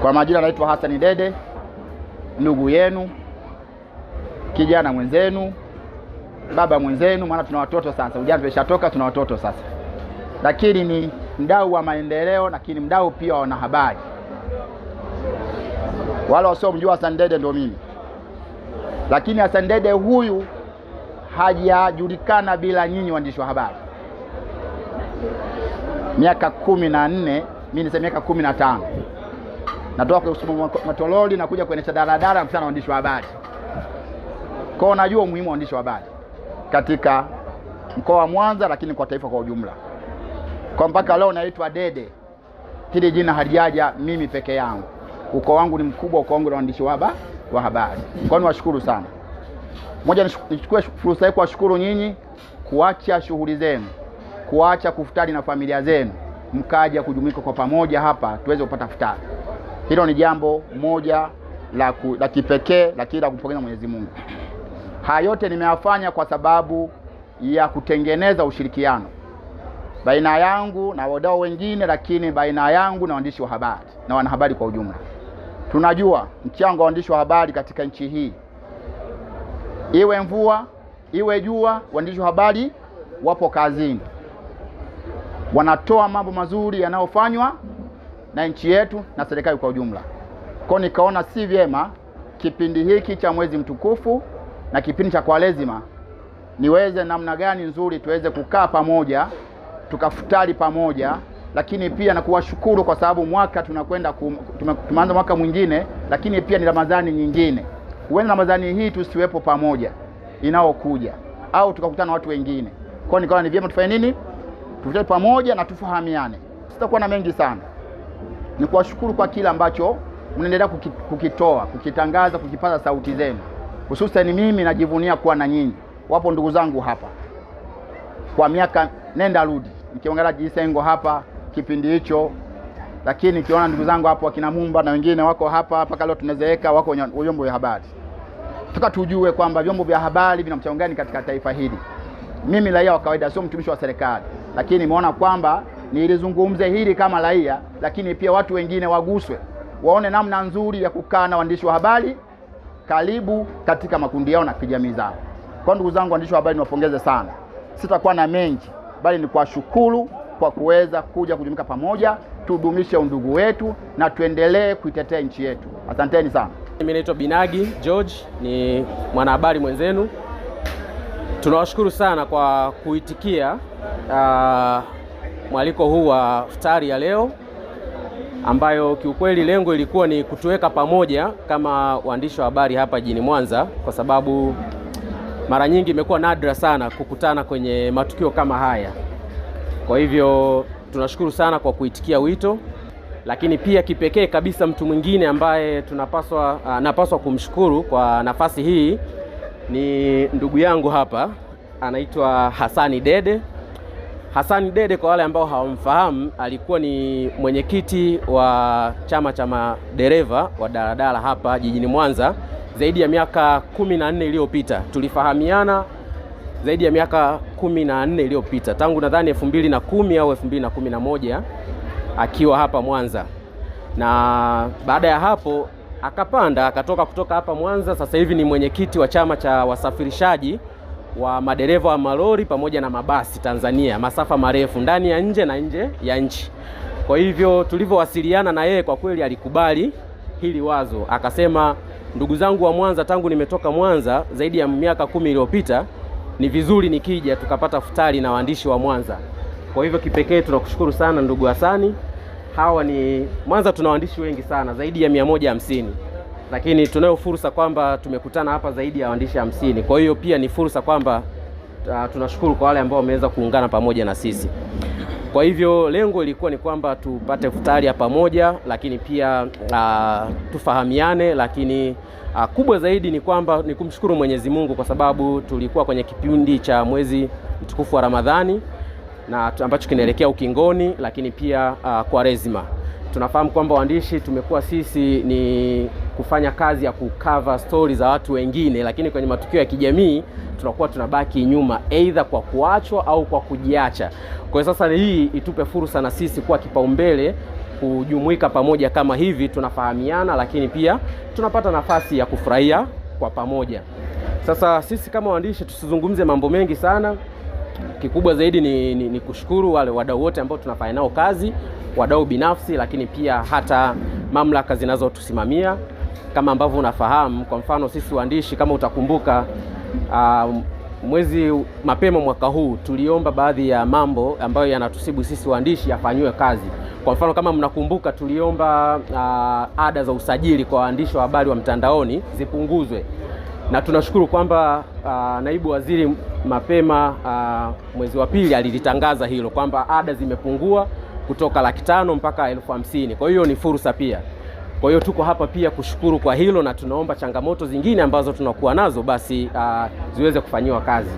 Kwa majina naitwa Hassan Dede, ndugu yenu, kijana mwenzenu, baba mwenzenu, maana tuna watoto sasa. Ujana tumeshatoka, tuna watoto sasa. Lakini ni mdau wa maendeleo, lakini mdau pia wa wanahabari. Wale wasiomjua Hassan Dede ndio mimi. Lakini Hassan Dede huyu hajajulikana bila nyinyi waandishi wa habari. Miaka 14, mimi nisema miaka 15. Natoka kwa matololi na kuja kwenye daladala na waandishi wa habari. Kwa hiyo najua umuhimu wa waandishi wa habari katika mkoa wa Mwanza, lakini kwa taifa kwa ujumla. Kwa mpaka leo naitwa Dede. Hili jina halijaja mimi peke yangu. Ukoo wangu ni mkubwa, ukoo wangu na waandishi wa habari. Kwa hiyo niwashukuru sana. Moja, nichukue fursa hii kuwashukuru nyinyi kuacha shughuli zenu, kuacha kufutari na familia zenu, mkaja kujumuika kwa pamoja hapa tuweze kupata futari. Hilo ni jambo moja la kipekee, lakini la kumpongeza Mwenyezi Mungu. Haya yote nimeyafanya kwa sababu ya kutengeneza ushirikiano baina yangu na wadau wengine, lakini baina yangu na waandishi wa habari na wanahabari kwa ujumla. Tunajua mchango wa waandishi wa habari katika nchi hii. Iwe mvua, iwe jua, waandishi wa habari wapo kazini. Wanatoa mambo mazuri yanayofanywa na nchi yetu na serikali kwa ujumla. Kwa nikaona si vyema kipindi hiki cha mwezi mtukufu na kipindi cha Kwaresima niweze namna gani nzuri tuweze kukaa pamoja, tukafutari pamoja, lakini pia na kuwashukuru kwa sababu mwaka tunakwenda tumeanza mwaka mwingine, lakini pia ni Ramadhani nyingine. Huenda Ramadhani hii tusiwepo pamoja inaokuja au tukakutana na watu wengine. Kwa nikaona ni vyema tufanye nini? Tufutari pamoja na tufahamiane. Sitakuwa na mengi sana. Ni kuwashukuru kwa kila ambacho mnaendelea kukitoa, kukitangaza, kukipaza sauti zenu. Hususan mimi najivunia kuwa na nyinyi. Wapo ndugu zangu hapa kwa miaka nenda rudi. Nikiangalia Jisengo hapa kipindi hicho, lakini nikiona ndugu zangu hapo wakina Mumba na wengine wako hapa mpaka leo tunazeeka, wako vyombo vya habari. Tuka tujue kwamba vyombo vya habari vina mchango gani katika taifa hili. Mimi raia wa kawaida, sio mtumishi wa serikali, lakini nimeona kwamba nilizungumze hili kama raia, lakini pia watu wengine waguswe, waone namna nzuri ya kukaa na waandishi wa habari karibu katika makundi yao na kijamii zao. Kwa ndugu zangu waandishi wa habari, niwapongeze sana. Sitakuwa na mengi, bali ni kuwashukuru kwa kuweza kuja kujumuika pamoja, tudumishe undugu wetu na tuendelee kuitetea nchi yetu. Asanteni sana. Mimi naitwa Binagi George, ni mwanahabari mwenzenu. Tunawashukuru sana kwa kuitikia mwaliko huu wa futari ya leo, ambayo kiukweli lengo ilikuwa ni kutuweka pamoja kama waandishi wa habari hapa jijini Mwanza, kwa sababu mara nyingi imekuwa nadra sana kukutana kwenye matukio kama haya. Kwa hivyo tunashukuru sana kwa kuitikia wito, lakini pia kipekee kabisa mtu mwingine ambaye napaswa kumshukuru kwa nafasi hii ni ndugu yangu hapa, anaitwa Hassan Dede. Hassan Dede, kwa wale ambao hawamfahamu, alikuwa ni mwenyekiti wa chama cha madereva wa daladala hapa jijini Mwanza zaidi ya miaka 14 iliyopita. Tulifahamiana zaidi ya miaka 14 iliyopita, tangu nadhani 2010 au 2011 akiwa hapa Mwanza. Na baada ya hapo akatoka kutoka hapa Mwanza, sasa hivi ni mwenyekiti wa chama cha wasafirishaji wa madereva wa malori pamoja na mabasi Tanzania, masafa marefu ndani ya nje na nje ya nchi. Kwa hivyo tulivyowasiliana na yeye, kwa kweli alikubali hili wazo. Akasema, ndugu zangu wa Mwanza, tangu nimetoka Mwanza zaidi ya miaka 10 iliyopita, ni vizuri nikija tukapata futari na waandishi wa Mwanza. Kwa hivyo kipekee tunakushukuru sana ndugu Hasani. Hawa ni Mwanza tuna waandishi wengi sana, zaidi ya 150. Lakini tunayo fursa kwamba tumekutana hapa zaidi ya waandishi 50. Kwa hiyo pia ni fursa kwamba tunashukuru kwa wale ambao wameweza kuungana pamoja na sisi. Kwa hivyo lengo ilikuwa ni kwamba tupate futari ya pamoja, lakini pia tufahamiane, lakini kubwa zaidi ni kwamba ni kumshukuru Mwenyezi Mungu kwa sababu tulikuwa kwenye kipindi cha mwezi mtukufu wa Ramadhani na ambacho kinaelekea ukingoni, lakini pia Kwaresima. Tunafahamu kwamba waandishi tumekuwa sisi ni kufanya kazi ya kukava stories za watu wengine, lakini kwenye matukio ya kijamii tunakuwa tunabaki nyuma, either kwa kuachwa au kwa kujiacha. Kwa hiyo sasa hii itupe fursa na sisi kuwa kipaumbele kujumuika pamoja kama hivi, tunafahamiana, lakini pia tunapata nafasi ya kufurahia kwa pamoja. Sasa sisi kama waandishi tusizungumze mambo mengi sana. Kikubwa zaidi ni kushukuru wale wadau wote ambao tunafanya nao kazi, wadau binafsi, lakini pia hata mamlaka zinazotusimamia. Kama ambavyo unafahamu, kwa mfano sisi waandishi, kama utakumbuka, mwezi mapema mwaka huu tuliomba baadhi ya mambo ambayo yanatusibu sisi waandishi yafanywe kazi. Kwa mfano kama mnakumbuka, tuliomba ada za usajili kwa waandishi wa habari wa mtandaoni zipunguzwe, na tunashukuru kwamba naibu waziri mapema mwezi wa pili alilitangaza hilo kwamba ada zimepungua kutoka 500,000 mpaka 50,000. Kwa hiyo ni fursa pia. Kwa hiyo tuko hapa pia kushukuru kwa hilo, na tunaomba changamoto zingine ambazo tunakuwa nazo basi ziweze kufanyiwa kazi.